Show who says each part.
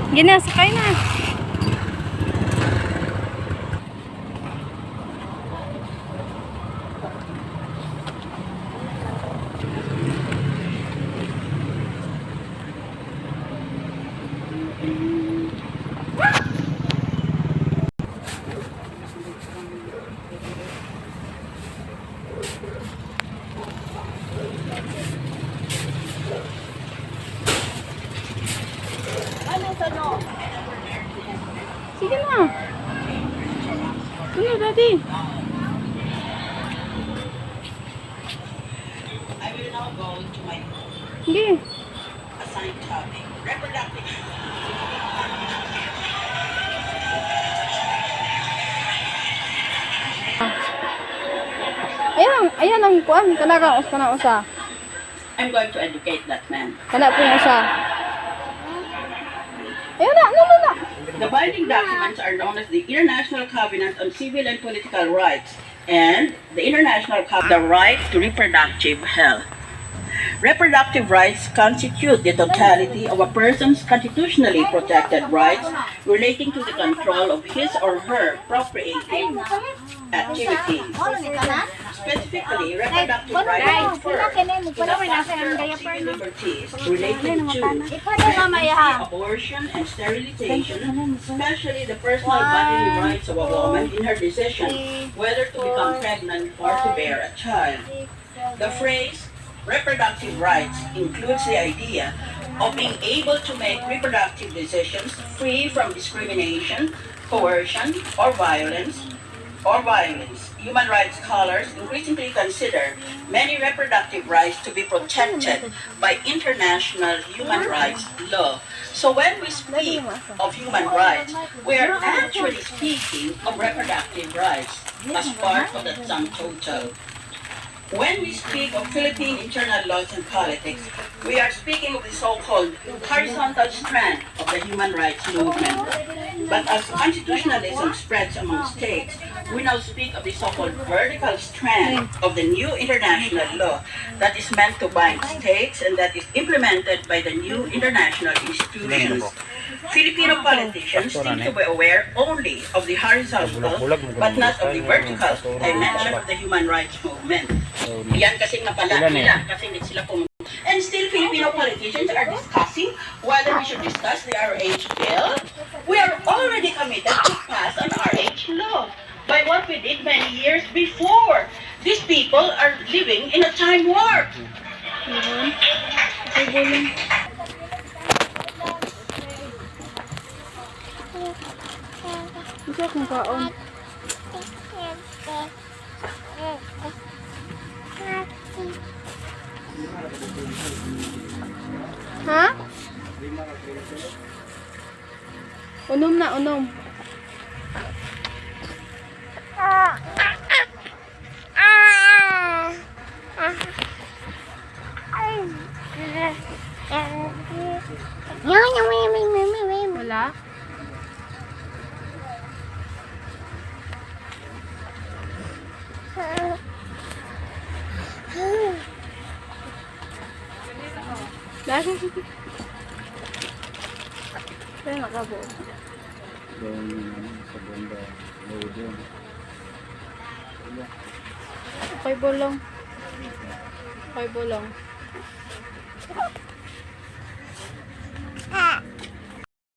Speaker 1: Gina, sakay na. Sige na. Sige, daddy.
Speaker 2: I will now go to my
Speaker 1: Sige.
Speaker 2: assigned topic, reproductive.
Speaker 1: Ayan ang kuan. Kana usa.
Speaker 2: I'm going to educate that man.
Speaker 1: Kana po yung usa. Ayun na, no.
Speaker 2: The binding documents are known as the International Covenant on Civil and Political Rights and the International Covenant on the Right to Reproductive Health. Reproductive rights constitute the totality of a person's constitutionally protected rights relating to the control of his or her procreative activities. Specifically, reproductive rights refer to the factor of civil liberties relating to pregnancy, abortion, and sterilization, especially the personal bodily rights of a woman in her decision whether to become pregnant or to bear a child. The phrase reproductive rights includes the idea of being able to make reproductive decisions free from discrimination, coercion, or violence. Human rights scholars increasingly consider many reproductive rights to be protected by international human rights law. So when we speak of human rights, we are actually speaking of reproductive rights as part of the sum total. When we speak of Philippine internal laws and politics, we are speaking of the so-called horizontal strand of the human rights movement. But as constitutionalism spreads among states, we now speak of the so-called vertical strand of the new international law that is meant to bind states and that is implemented by the new international institutions. Filipino politicians seem to be aware only of the horizontal but not of the vertical dimension of the human rights movement. Yan kasing napala nila, kasi hindi sila and still Filipino politicians are discussing whether we should discuss the RH bill. We are already committed to pass an RH law by what we did many years before. These people are living in a time warp.
Speaker 1: Ito akong kaon. Ha? Unom na, unom. Wala? Lagi. Kaya nakabo. Okay, bolong.